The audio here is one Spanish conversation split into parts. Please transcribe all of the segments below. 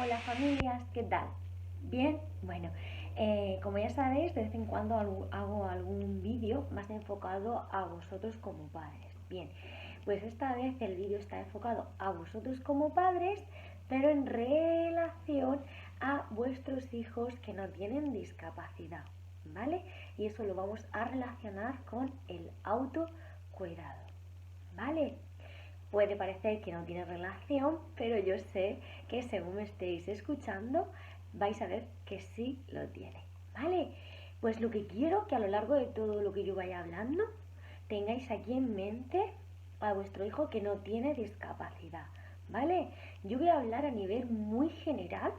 Hola familias, ¿qué tal? ¿Bien? Bueno, como ya sabéis, de vez en cuando hago algún vídeo más enfocado a vosotros como padres. Bien, pues esta vez el vídeo está enfocado a vosotros como padres, pero en relación a vuestros hijos que no tienen discapacidad, ¿vale? Y eso lo vamos a relacionar con el autocuidado, ¿vale? Puede parecer que no tiene relación, pero yo sé que según me estéis escuchando vais a ver que sí lo tiene, ¿vale? Pues lo que quiero que a lo largo de todo lo que yo vaya hablando tengáis aquí en mente a vuestro hijo que no tiene discapacidad, ¿vale? Yo voy a hablar a nivel muy general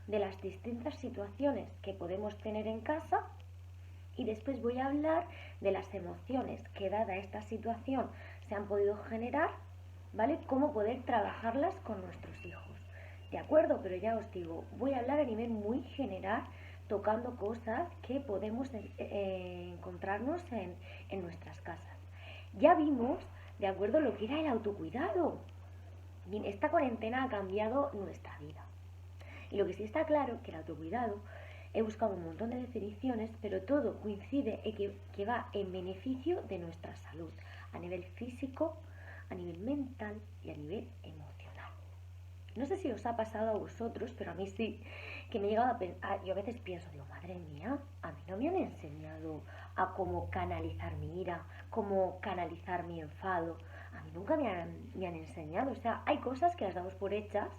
de las distintas situaciones que podemos tener en casa y después voy a hablar de las emociones que dada esta situación se han podido generar, ¿vale? Cómo poder trabajarlas con nuestros hijos. ¿De acuerdo? Pero ya os digo, voy a hablar a nivel muy general, tocando cosas que podemos encontrarnos en nuestras casas. Ya vimos, ¿de acuerdo?, lo que era el autocuidado. Bien, esta cuarentena ha cambiado nuestra vida. Y lo que sí está claro es que el autocuidado, he buscado un montón de definiciones, pero todo coincide en que va en beneficio de nuestra salud, a nivel físico, a nivel mental y a nivel emocional. No sé si os ha pasado a vosotros, pero a mí sí, que me he llegado a pensar, yo a veces pienso, digo, madre mía, a mí no me han enseñado a cómo canalizar mi ira, cómo canalizar mi enfado, a mí nunca me han enseñado, o sea, hay cosas que las damos por hechas,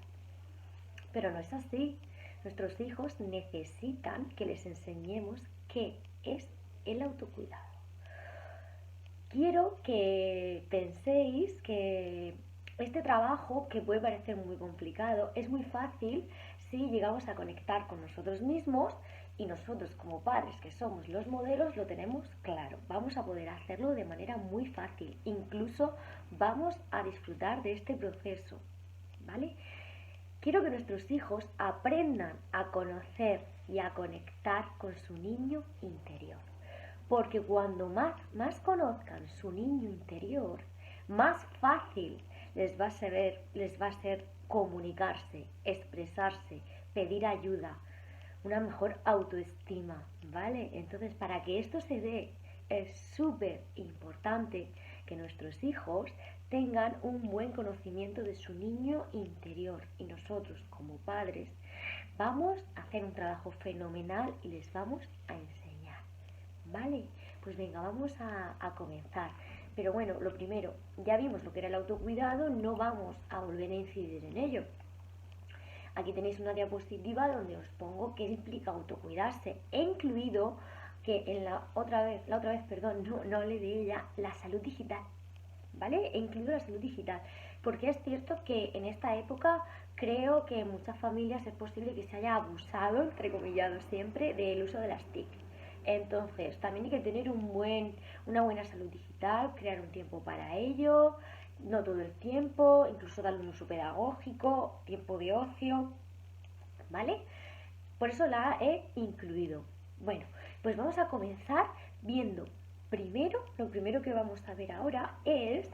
pero no es así. Nuestros hijos necesitan que les enseñemos qué es el autocuidado. Quiero que penséis que este trabajo, que puede parecer muy complicado, es muy fácil si llegamos a conectar con nosotros mismos y nosotros como padres que somos los modelos lo tenemos claro. Vamos a poder hacerlo de manera muy fácil. Incluso vamos a disfrutar de este proceso, ¿vale? Quiero que nuestros hijos aprendan a conocer y a conectar con su niño interior. Porque cuando más conozcan su niño interior, más fácil les va a ser comunicarse, expresarse, pedir ayuda, una mejor autoestima, ¿vale? Entonces, para que esto se dé, es súper importante que nuestros hijos tengan un buen conocimiento de su niño interior y nosotros como padres vamos a hacer un trabajo fenomenal y les vamos a enseñar, ¿vale? Pues venga, vamos a comenzar. Pero bueno, lo primero, ya vimos lo que era el autocuidado, no vamos a volver a incidir en ello. Aquí tenéis una diapositiva donde os pongo qué implica autocuidarse. He incluido que la otra vez, perdón, no hablé de ella, la salud digital. ¿Vale? He incluido la salud digital. Porque es cierto que en esta época creo que en muchas familias es posible que se haya abusado, entrecomillado siempre, del uso de las TIC. Entonces, también hay que tener una buena salud digital, crear un tiempo para ello, no todo el tiempo, incluso darle un uso pedagógico, tiempo de ocio, ¿vale? Por eso la he incluido. Bueno, pues vamos a comenzar viendo lo primero que vamos a ver ahora es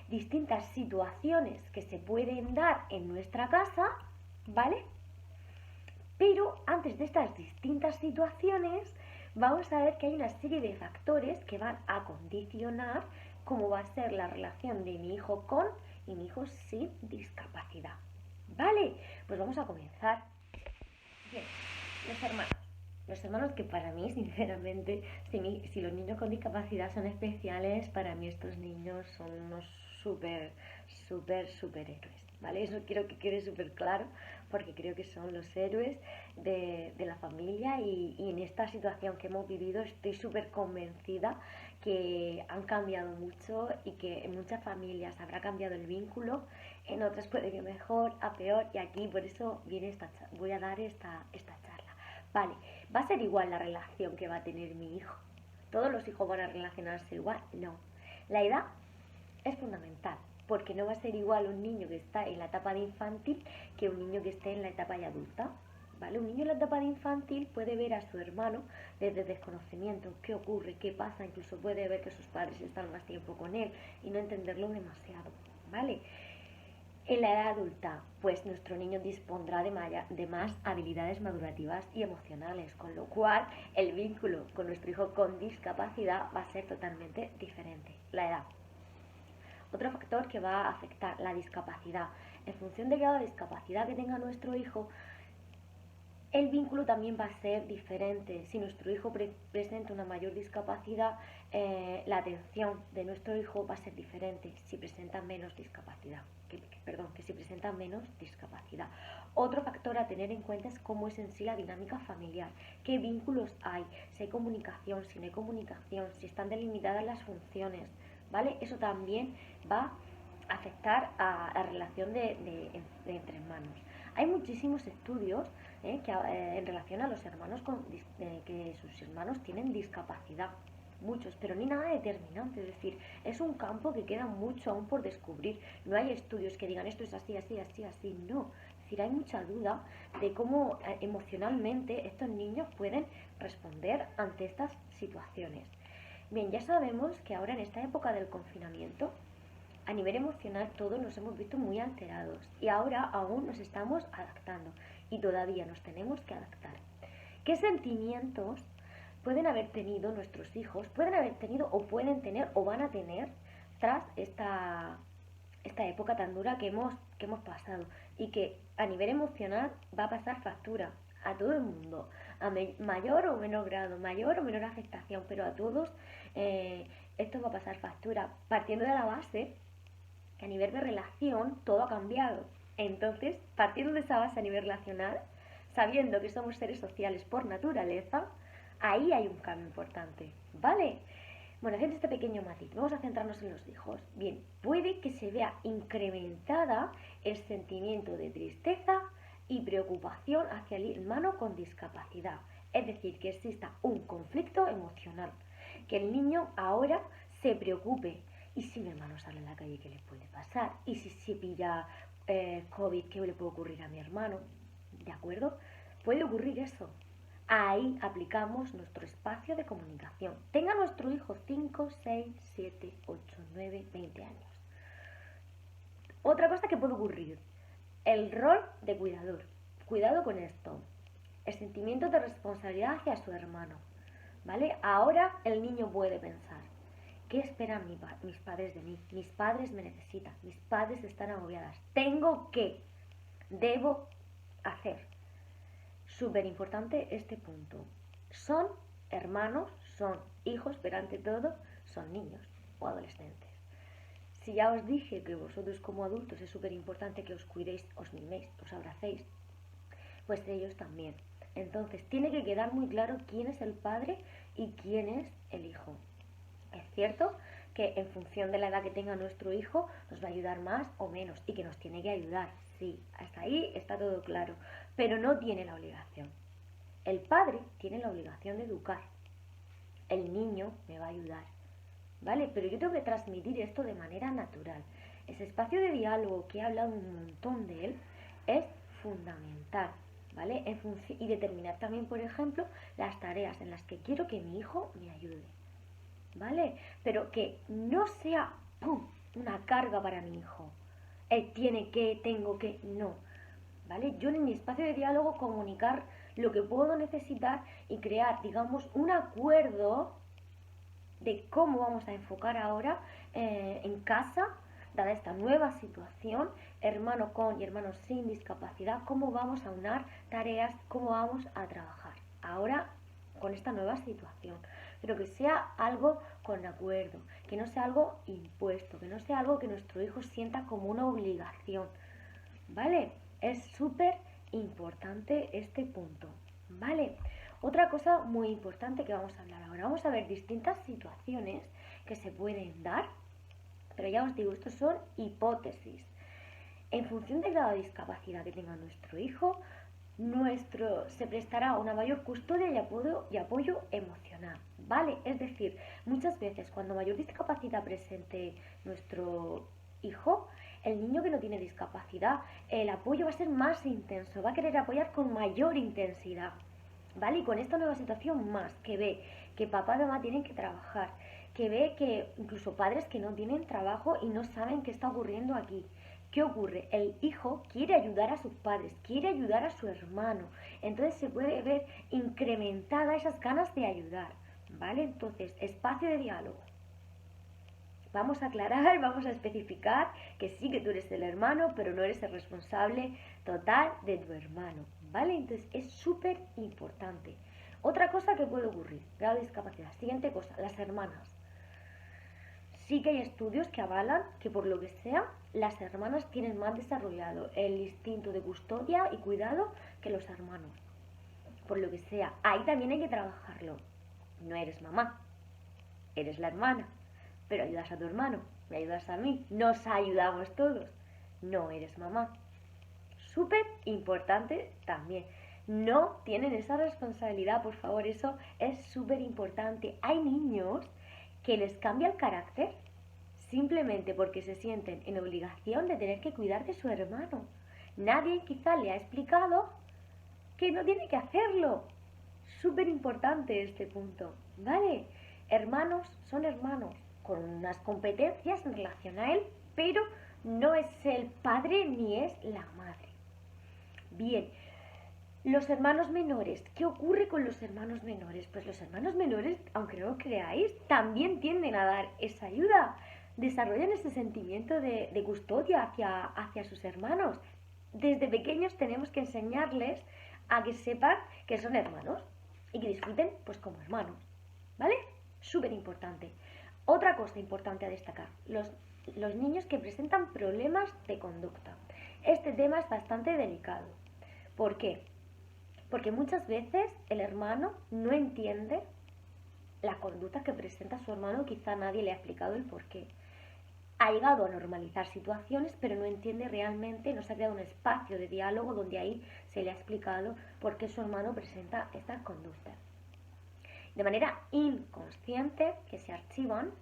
distintas situaciones que se pueden dar en nuestra casa, ¿vale? Pero antes de estas distintas situaciones, vamos a ver que hay una serie de factores que van a condicionar cómo va a ser la relación de mi hijo con y mi hijo sin discapacidad. ¿Vale? Pues vamos a comenzar. Bien, los hermanos. Los hermanos que para mí, sinceramente, si los niños con discapacidad son especiales, para mí estos niños son unos superhéroes, ¿vale? Eso quiero que quede súper claro, porque creo que son los héroes de la familia y en esta situación que hemos vivido estoy súper convencida que han cambiado mucho y que en muchas familias habrá cambiado el vínculo, en otras puede que mejor, a peor, y aquí por eso voy a dar esta charla. Vale, ¿va a ser igual la relación que va a tener mi hijo? ¿Todos los hijos van a relacionarse igual? No. La edad es fundamental, porque no va a ser igual un niño que está en la etapa de infantil que un niño que esté en la etapa de adulta. ¿Vale? Un niño en la etapa de infantil puede ver a su hermano desde desconocimiento, qué ocurre, qué pasa, incluso puede ver que sus padres están más tiempo con él y no entenderlo demasiado, ¿vale? En la edad adulta, pues nuestro niño dispondrá de más habilidades madurativas y emocionales, con lo cual el vínculo con nuestro hijo con discapacidad va a ser totalmente diferente. La edad. Otro factor que va a afectar la discapacidad. En función del grado de discapacidad que tenga nuestro hijo, el vínculo también va a ser diferente. Si nuestro hijo presenta una mayor discapacidad, la atención de nuestro hijo va a ser diferente si presenta menos discapacidad. Que si presenta menos discapacidad. Otro factor a tener en cuenta es cómo es en sí la dinámica familiar, qué vínculos hay, si hay comunicación, si no hay comunicación, si están delimitadas las funciones, ¿vale? Eso también va a afectar a la relación de entre hermanos. Hay muchísimos estudios en relación a los hermanos que sus hermanos tienen discapacidad, muchos, pero ni nada determinante, es decir, es un campo que queda mucho aún por descubrir. No hay estudios que digan esto es así, así, así, así, no. Es decir, hay mucha duda de cómo emocionalmente estos niños pueden responder ante estas situaciones. Bien, ya sabemos que ahora en esta época del confinamiento, a nivel emocional todos nos hemos visto muy alterados y ahora aún nos estamos adaptando y todavía nos tenemos que adaptar. ¿Qué sentimientos pueden haber tenido nuestros hijos, pueden haber tenido o pueden tener o van a tener tras esta época tan dura que hemos pasado y que a nivel emocional va a pasar factura a todo el mundo, a mayor o menor grado, mayor o menor afectación, pero a todos esto va a pasar factura, partiendo de la base que a nivel de relación todo ha cambiado. Entonces, partiendo de esa base a nivel relacional, sabiendo que somos seres sociales por naturaleza, ahí hay un cambio importante, ¿vale? Bueno, haciendo este pequeño matiz, vamos a centrarnos en los hijos. Bien, puede que se vea incrementada el sentimiento de tristeza y preocupación hacia el hermano con discapacidad. Es decir, que exista un conflicto emocional, que el niño ahora se preocupe. ¿Y si mi hermano sale a la calle, qué le puede pasar? ¿Y si se pilla COVID, qué le puede ocurrir a mi hermano? ¿De acuerdo? Puede ocurrir eso. Ahí aplicamos nuestro espacio de comunicación. Tenga nuestro hijo 5, 6, 7, 8, 9, 20 años. Otra cosa que puede ocurrir, el rol de cuidador. Cuidado con esto. El sentimiento de responsabilidad hacia su hermano. ¿Vale? Ahora el niño puede pensar, ¿qué esperan mis padres de mí? Mis padres me necesitan, mis padres están agobiadas. Debo hacer. Súper importante este punto. Son hermanos, son hijos, pero ante todo son niños o adolescentes. Si ya os dije que vosotros como adultos es súper importante que os cuidéis, os miméis, os abracéis, pues ellos también. Entonces tiene que quedar muy claro quién es el padre y quién es el hijo. Es cierto que en función de la edad que tenga nuestro hijo nos va a ayudar más o menos y que nos tiene que ayudar, sí, hasta ahí está todo claro, pero no tiene la obligación. El padre tiene la obligación de educar, el niño me va a ayudar, ¿vale? Pero yo tengo que transmitir esto de manera natural. Ese espacio de diálogo que he hablado un montón de él es fundamental, ¿vale? Y determinar también, por ejemplo, las tareas en las que quiero que mi hijo me ayude, ¿vale? Pero que no sea ¡pum!, una carga para mi hijo. Él tiene que, tengo que, no, ¿vale? Yo en mi espacio de diálogo comunicar lo que puedo necesitar y crear, digamos, un acuerdo de cómo vamos a enfocar ahora en casa, dada esta nueva situación, hermano con y hermano sin discapacidad, cómo vamos a unar tareas, cómo vamos a trabajar ahora con esta nueva situación. Pero que sea algo con acuerdo, que no sea algo impuesto, que no sea algo que nuestro hijo sienta como una obligación, ¿vale? Es súper importante este punto, ¿vale? Otra cosa muy importante que vamos a hablar ahora, vamos a ver distintas situaciones que se pueden dar, pero ya os digo, estos son hipótesis. En función del grado de discapacidad que tenga nuestro hijo, se prestará una mayor custodia y apoyo emocional, ¿vale? Es decir, muchas veces cuando mayor discapacidad presente nuestro hijo, el niño que no tiene discapacidad, el apoyo va a ser más intenso, va a querer apoyar con mayor intensidad, ¿vale? Y con esta nueva situación más, que ve que papá y mamá tienen que trabajar, que ve que incluso padres que no tienen trabajo y no saben qué está ocurriendo aquí, ¿Qué ocurre? El hijo quiere ayudar a sus padres, quiere ayudar a su hermano. Entonces se puede ver incrementada esas ganas de ayudar, ¿vale? Entonces, espacio de diálogo. Vamos a aclarar, vamos a especificar que sí que tú eres el hermano, pero no eres el responsable total de tu hermano, ¿vale? Entonces es súper importante. Otra cosa que puede ocurrir, grado de discapacidad. Siguiente cosa, las hermanas. Sí que hay estudios que avalan que por lo que sea, las hermanas tienen más desarrollado el instinto de custodia y cuidado que los hermanos. Por lo que sea, ahí también hay que trabajarlo. No eres mamá, eres la hermana, pero ayudas a tu hermano, me ayudas a mí, nos ayudamos todos. No eres mamá. Súper importante también. No tienen esa responsabilidad, por favor, eso es súper importante. Hay niños que les cambia el carácter simplemente porque se sienten en obligación de tener que cuidar de su hermano. Nadie quizá le ha explicado que no tiene que hacerlo. Súper importante este punto, ¿vale? Hermanos son hermanos, con unas competencias en relación a él, pero no es el padre ni es la madre. Bien, los hermanos menores. ¿Qué ocurre con los hermanos menores? Pues los hermanos menores, aunque no lo creáis, también tienden a dar esa ayuda. Desarrollan ese sentimiento de custodia hacia sus hermanos. Desde pequeños tenemos que enseñarles a que sepan que son hermanos y que disfruten pues como hermanos, ¿vale? Súper importante. Otra cosa importante a destacar, los niños que presentan problemas de conducta. Este tema es bastante delicado. ¿Por qué? Porque muchas veces el hermano no entiende la conducta que presenta su hermano, quizá nadie le ha explicado el por qué. Ha llegado a normalizar situaciones, pero no entiende realmente, no se ha creado un espacio de diálogo donde ahí se le ha explicado por qué su hermano presenta estas conductas. De manera inconsciente, que se archivan,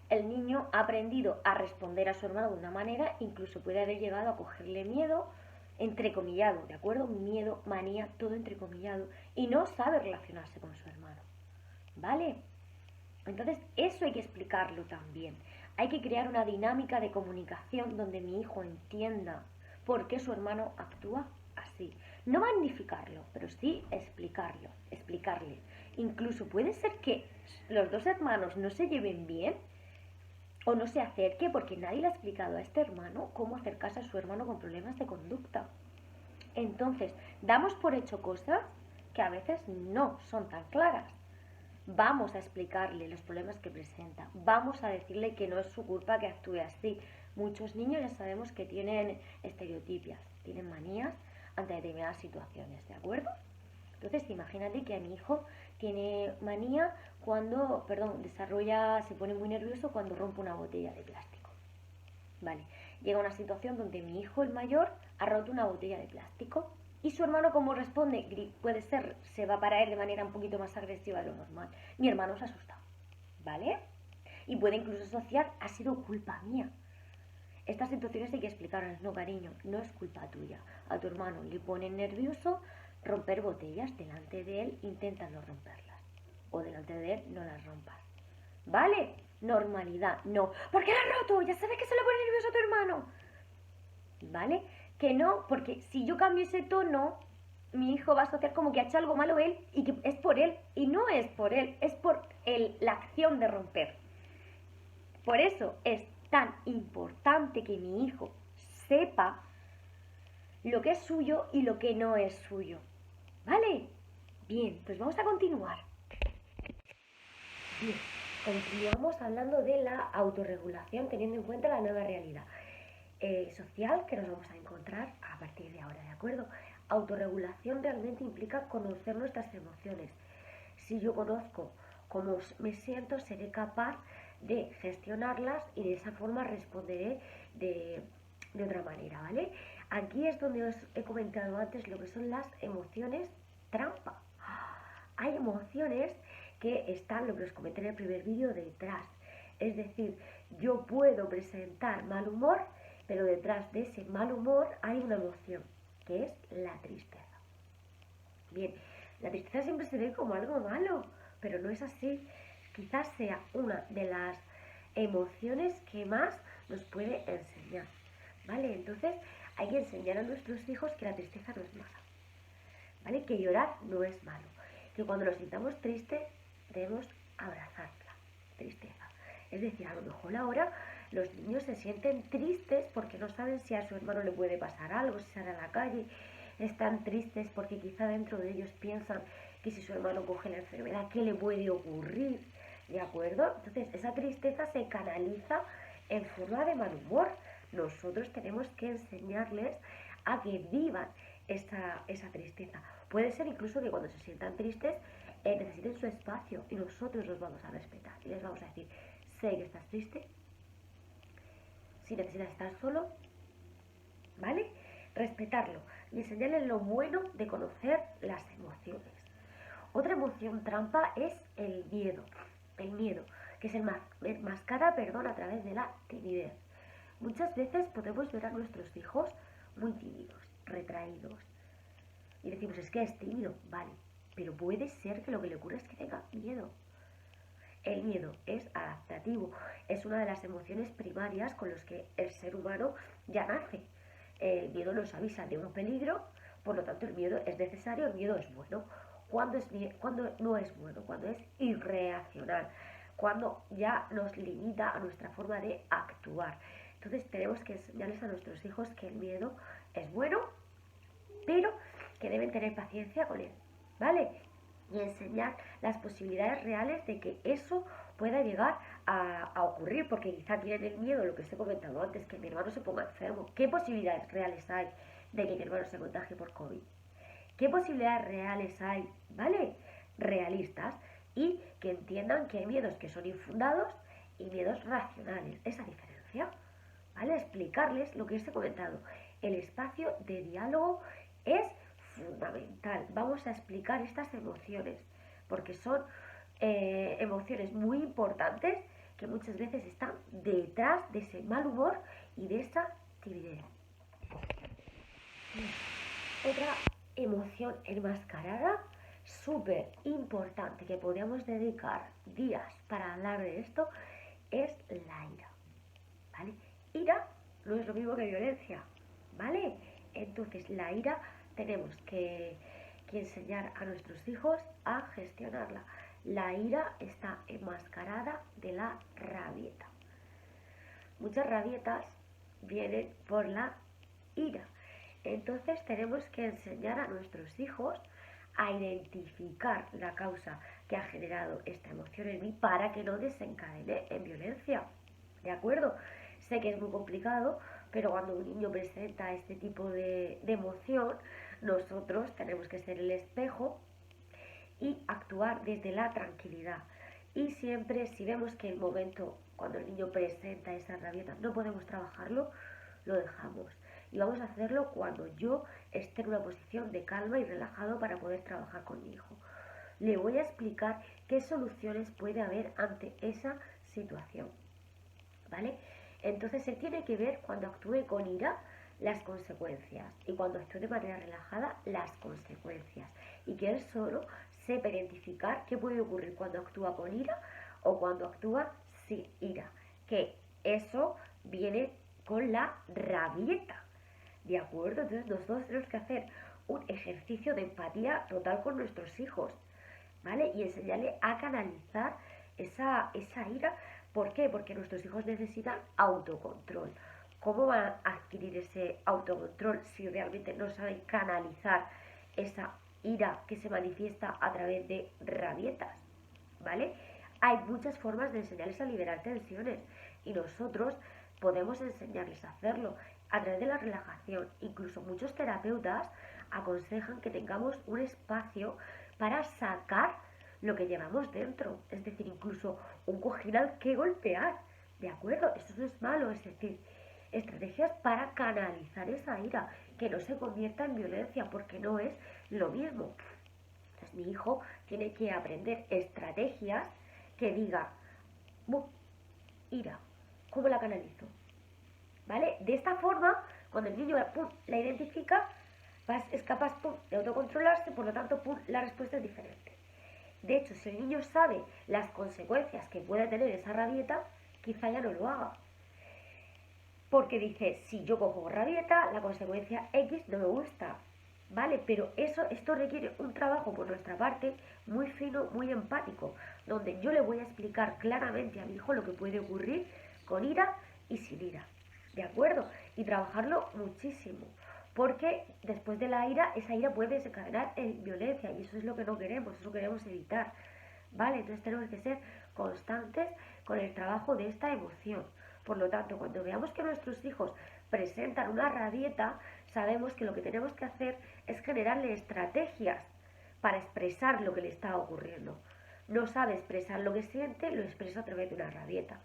el niño ha aprendido a responder a su hermano de una manera, incluso puede haber llegado a cogerle miedo, entrecomillado, ¿de acuerdo? Miedo, manía, todo entrecomillado, y no sabe relacionarse con su hermano, ¿vale? Entonces eso hay que explicarlo también. Hay que crear una dinámica de comunicación donde mi hijo entienda por qué su hermano actúa así. No magnificarlo, pero sí explicarle. Incluso puede ser que los dos hermanos no se lleven bien o no se acerque porque nadie le ha explicado a este hermano cómo acercarse a su hermano con problemas de conducta. Entonces, damos por hecho cosas que a veces no son tan claras. Vamos a explicarle los problemas que presenta. Vamos a decirle que no es su culpa que actúe así. Muchos niños ya sabemos que tienen estereotipias, tienen manías ante determinadas situaciones, ¿de acuerdo? Entonces, imagínate que a mi hijo tiene manía cuando, se pone muy nervioso cuando rompe una botella de plástico. Vale, llega una situación donde mi hijo, el mayor, ha roto una botella de plástico y su hermano, como responde, puede ser, se va para él de manera un poquito más agresiva de lo normal. Mi hermano se asusta, ¿vale? Y puede incluso asociar, ha sido culpa mía. Estas situaciones hay que explicarlas, no cariño, no es culpa tuya. A tu hermano le pone nervioso romper botellas, delante de él intenta no romperlas. O delante de él no las rompas. ¿Vale? Normalidad, no. ¿Por qué la has roto? Ya sabes que se le pone nervioso a tu hermano. ¿Vale? Que no, porque si yo cambio ese tono, mi hijo va a asociar como que ha hecho algo malo él y que es por él. Y no es por él, es por la acción de romper. Por eso es tan importante que mi hijo sepa lo que es suyo y lo que no es suyo. ¿Vale? Bien, pues vamos a continuar. Bien, continuamos hablando de la autorregulación teniendo en cuenta la nueva realidad social que nos vamos a encontrar a partir de ahora, ¿de acuerdo? Autorregulación realmente implica conocer nuestras emociones. Si yo conozco cómo me siento, seré capaz de gestionarlas y de esa forma responderé de otra manera, ¿vale? Aquí es donde os he comentado antes lo que son las emociones trampa. Hay emociones que están, lo que os comenté en el primer vídeo, detrás. Es decir, yo puedo presentar mal humor, pero detrás de ese mal humor hay una emoción, que es la tristeza. Bien, la tristeza siempre se ve como algo malo, pero no es así. Quizás sea una de las emociones que más nos puede enseñar. ¿vale? Entonces hay que enseñar a nuestros hijos que la tristeza no es mala, ¿vale? Que llorar no es malo, que cuando nos sintamos tristes debemos abrazar la tristeza. Es decir, a lo mejor ahora los niños se sienten tristes porque no saben si a su hermano le puede pasar algo, si sale a la calle. Están tristes porque quizá dentro de ellos piensan que si su hermano coge la enfermedad, ¿qué le puede ocurrir? ¿De acuerdo? Entonces esa tristeza se canaliza en forma de mal humor. Nosotros tenemos que enseñarles a que vivan esa tristeza. Puede ser incluso que cuando se sientan tristes necesiten su espacio y nosotros los vamos a respetar y les vamos a decir, sé que estás triste, si necesitas estar solo, ¿vale? Respetarlo y enseñarles lo bueno de conocer las emociones. Otra emoción trampa es el miedo, que se enmascara, a través de la timidez. Muchas veces podemos ver a nuestros hijos muy tímidos, retraídos, y decimos, es que es tímido, vale, pero puede ser que lo que le ocurra es que tenga miedo. El miedo es adaptativo, es una de las emociones primarias con las que el ser humano ya nace. El miedo nos avisa de un peligro, por lo tanto el miedo es necesario, el miedo es bueno. Cuando no es bueno, cuando es irracional, cuando ya nos limita a nuestra forma de actuar. Entonces tenemos que enseñarles a nuestros hijos que el miedo es bueno, pero que deben tener paciencia con él, ¿vale? Y enseñar las posibilidades reales de que eso pueda llegar a ocurrir, porque quizá tienen el miedo, lo que os he comentado antes, que mi hermano se ponga enfermo. ¿Qué posibilidades reales hay de que mi hermano se contagie por COVID? ¿Qué posibilidades reales hay, ¿vale? Realistas, y que entiendan que hay miedos que son infundados y miedos racionales. Esa diferencia, ¿vale? Explicarles lo que os he comentado. El espacio de diálogo es fundamental. Vamos a explicar estas emociones porque son emociones muy importantes que muchas veces están detrás de ese mal humor y de esa timidez. Otra emoción enmascarada súper importante que podríamos dedicar días para hablar de esto es la ira, ¿vale? Ira no es lo mismo que violencia, ¿vale? Entonces la ira tenemos que enseñar a nuestros hijos a gestionarla. La ira está enmascarada de la rabieta. Muchas rabietas vienen por la ira. Entonces tenemos que enseñar a nuestros hijos a identificar la causa que ha generado esta emoción en mí para que no desencadene en violencia. ¿De acuerdo? Sé que es muy complicado, pero cuando un niño presenta este tipo de emoción, nosotros tenemos que ser el espejo y actuar desde la tranquilidad. Y siempre, si vemos que el momento cuando el niño presenta esa rabieta no podemos trabajarlo, lo dejamos. Y vamos a hacerlo cuando yo esté en una posición de calma y relajado para poder trabajar con mi hijo. Le voy a explicar qué soluciones puede haber ante esa situación, ¿vale? Entonces él tiene que ver cuando actúe con ira las consecuencias y cuando actúe de manera relajada las consecuencias, y que él solo sepa identificar qué puede ocurrir cuando actúa con ira o cuando actúa sin ira, que eso viene con la rabieta, ¿de acuerdo? Entonces nosotros tenemos que hacer un ejercicio de empatía total con nuestros hijos, ¿vale? Y enseñarle a canalizar esa ira. ¿Por qué? Porque nuestros hijos necesitan autocontrol. ¿Cómo van a adquirir ese autocontrol si realmente no saben canalizar esa ira que se manifiesta a través de rabietas? ¿Vale? Hay muchas formas de enseñarles a liberar tensiones y nosotros podemos enseñarles a hacerlo a través de la relajación. Incluso muchos terapeutas aconsejan que tengamos un espacio para sacar lo que llevamos dentro, es decir, incluso un cojín al que golpear, ¿de acuerdo? Eso no es malo, es decir, estrategias para canalizar esa ira, que no se convierta en violencia, porque no es lo mismo. Entonces mi hijo tiene que aprender estrategias que diga, ira, ¿cómo la canalizo? ¿Vale? De esta forma, cuando el niño la identifica, es capaz de autocontrolarse, por lo tanto la respuesta es diferente. De hecho, si el niño sabe las consecuencias que puede tener esa rabieta, quizá ya no lo haga. porque dice, si yo cojo rabieta, la consecuencia X no me gusta, ¿vale? Pero esto requiere un trabajo por nuestra parte muy fino, muy empático, donde yo le voy a explicar claramente a mi hijo lo que puede ocurrir con ira y sin ira, ¿de acuerdo? Y trabajarlo muchísimo, porque después de la ira, esa ira puede desencadenar en violencia y eso es lo que no queremos, eso queremos evitar, ¿vale? Entonces tenemos que ser constantes con el trabajo de esta emoción. Por lo tanto, cuando veamos que nuestros hijos presentan una rabieta, sabemos que lo que tenemos que hacer es generarle estrategias para expresar lo que le está ocurriendo. No sabe expresar lo que siente, lo expresa a través de una rabieta.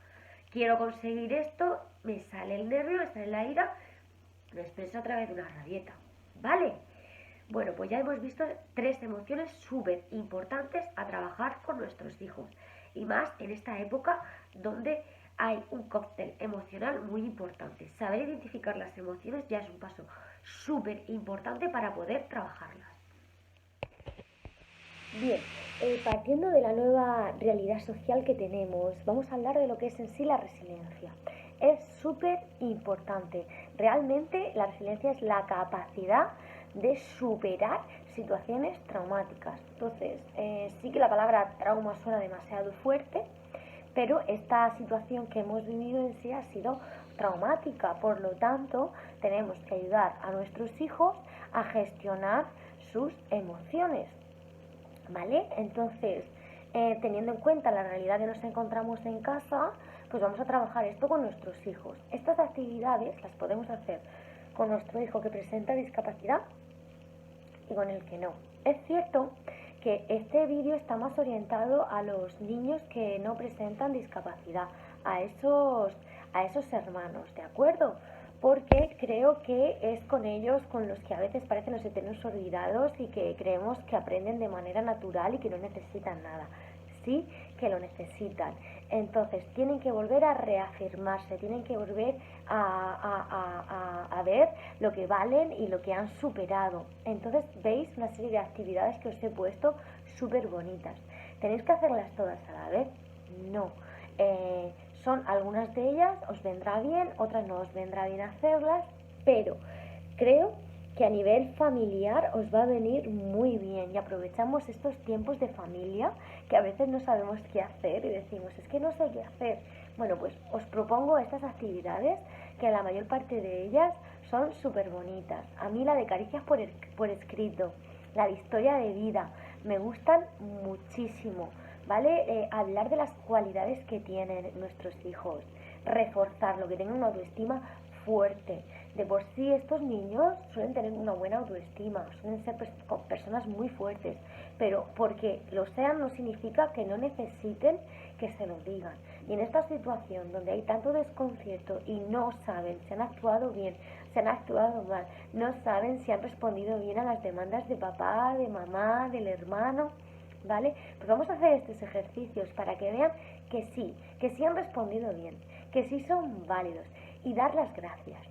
Quiero conseguir esto, me sale el nervio, me sale la ira, lo expreso a través de una rabieta, ¿vale? Bueno, pues ya hemos visto 3 emociones súper importantes a trabajar con nuestros hijos. Y más en esta época donde hay un cóctel emocional muy importante. Saber identificar las emociones ya es un paso súper importante para poder trabajarlas. Bien, partiendo de la nueva realidad social que tenemos, vamos a hablar de lo que es en sí la resiliencia. Es súper importante. Realmente la resiliencia es la capacidad de superar situaciones traumáticas. Entonces, sí que la palabra trauma suena demasiado fuerte, pero esta situación que hemos vivido en sí ha sido traumática. Por lo tanto, tenemos que ayudar a nuestros hijos a gestionar sus emociones. ¿Vale? Entonces, teniendo en cuenta la realidad que nos encontramos en casa, pues vamos a trabajar esto con nuestros hijos. Estas actividades las podemos hacer con nuestro hijo que presenta discapacidad y con el que no. Es cierto que este vídeo está más orientado a los niños que no presentan discapacidad, a esos hermanos, ¿de acuerdo? Porque creo que es con ellos con los que a veces parecen los eternos olvidados y que creemos que aprenden de manera natural y que no necesitan nada. Sí que lo necesitan. Entonces tienen que volver a reafirmarse, tienen que volver a ver lo que valen y lo que han superado. Entonces veis una serie de actividades que os he puesto súper bonitas. ¿Tenéis que hacerlas todas a la vez? No. Son algunas de ellas, os vendrá bien, otras no os vendrá bien hacerlas, pero creo que a nivel familiar os va a venir muy bien y aprovechamos estos tiempos de familia que a veces no sabemos qué hacer y decimos, es que no sé qué hacer. Bueno, pues os propongo estas actividades que la mayor parte de ellas son súper bonitas. A mí la de caricias por escrito, la de historia de vida, me gustan muchísimo. ¿Vale? Hablar de las cualidades que tienen nuestros hijos, reforzarlo, que tengan una autoestima fuerte. De por sí estos niños suelen tener una buena autoestima, suelen ser personas muy fuertes, pero porque lo sean no significa que no necesiten que se lo digan. Y en esta situación donde hay tanto desconcierto y no saben si han actuado bien, si han actuado mal, no saben si han respondido bien a las demandas de papá, de mamá, del hermano, ¿vale? Pues vamos a hacer estos ejercicios para que vean que sí han respondido bien, que sí son válidos y dar las gracias.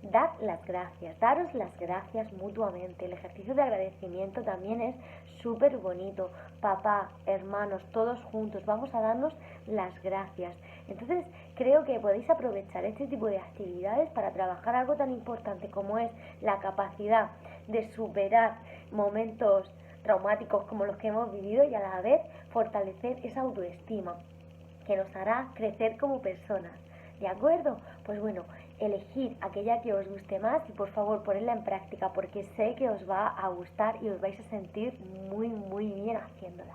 Dad las gracias, daros las gracias mutuamente. El ejercicio de agradecimiento también es súper bonito. Papá, hermanos, todos juntos, vamos a darnos las gracias. Entonces, creo que podéis aprovechar este tipo de actividades para trabajar algo tan importante como es la capacidad de superar momentos traumáticos como los que hemos vivido y a la vez fortalecer esa autoestima que nos hará crecer como personas. ¿De acuerdo? Pues bueno, elegid aquella que os guste más y por favor ponedla en práctica porque sé que os va a gustar y os vais a sentir muy bien haciéndola.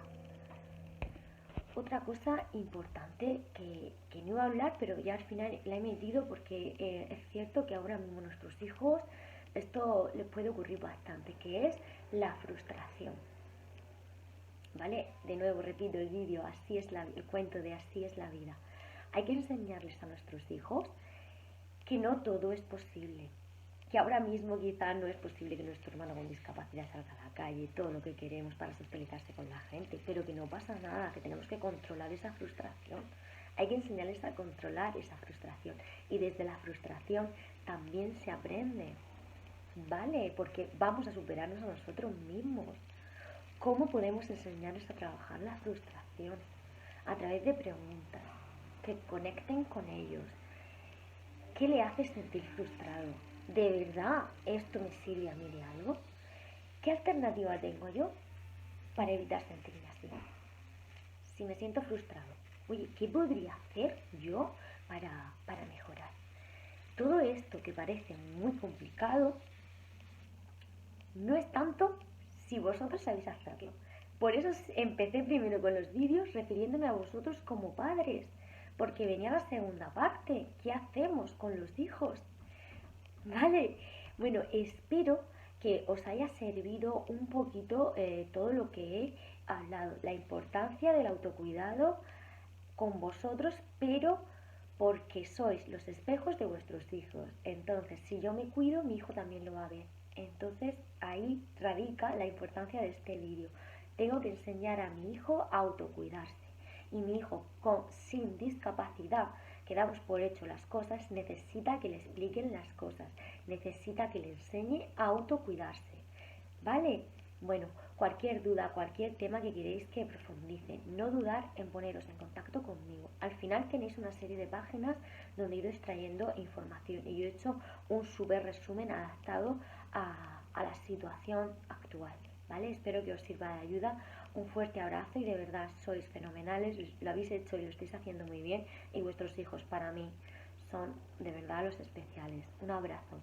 Otra cosa importante que no iba a hablar, pero ya al final la he metido porque es cierto que ahora mismo a nuestros hijos esto les puede ocurrir bastante, que es la frustración. ¿Vale? De nuevo repito el vídeo, el cuento de así es la vida. Hay que enseñarles a nuestros hijos que no todo es posible, que ahora mismo quizá no es posible que nuestro hermano con discapacidad salga a la calle, todo lo que queremos para socializarse con la gente, pero que no pasa nada, que tenemos que controlar esa frustración. Hay que enseñarles a controlar esa frustración y desde la frustración también se aprende, ¿vale? Porque vamos a superarnos a nosotros mismos. ¿Cómo podemos enseñarles a trabajar la frustración? A través de preguntas que conecten con ellos, ¿qué le hace sentir frustrado? ¿De verdad esto me sirve a mí de algo? ¿Qué alternativa tengo yo para evitar sentirme así? Si me siento frustrado, oye, ¿qué podría hacer yo para mejorar? Todo esto que parece muy complicado no es tanto si vosotros sabéis hacerlo. Por eso empecé primero con los vídeos refiriéndome a vosotros como padres, porque venía la segunda parte. ¿Qué hacemos con los hijos? ¿Vale? Bueno, espero que os haya servido un poquito todo lo que he hablado, la importancia del autocuidado con vosotros, pero porque sois los espejos de vuestros hijos. Entonces, si yo me cuido, mi hijo también lo va a ver. Entonces, ahí radica la importancia de este vídeo. Tengo que enseñar a mi hijo a autocuidarse. Y mi hijo sin discapacidad, que damos por hecho las cosas, necesita que le expliquen las cosas. Necesita que le enseñe a autocuidarse. ¿Vale? Bueno, cualquier duda, cualquier tema que queréis que profundice, no dudar en poneros en contacto conmigo. Al final tenéis una serie de páginas donde he ido extrayendo información y yo he hecho un súper resumen adaptado a la situación actual. ¿Vale? Espero que os sirva de ayuda. Un fuerte abrazo y de verdad sois fenomenales, lo habéis hecho y lo estáis haciendo muy bien y vuestros hijos para mí son de verdad los especiales. Un abrazo.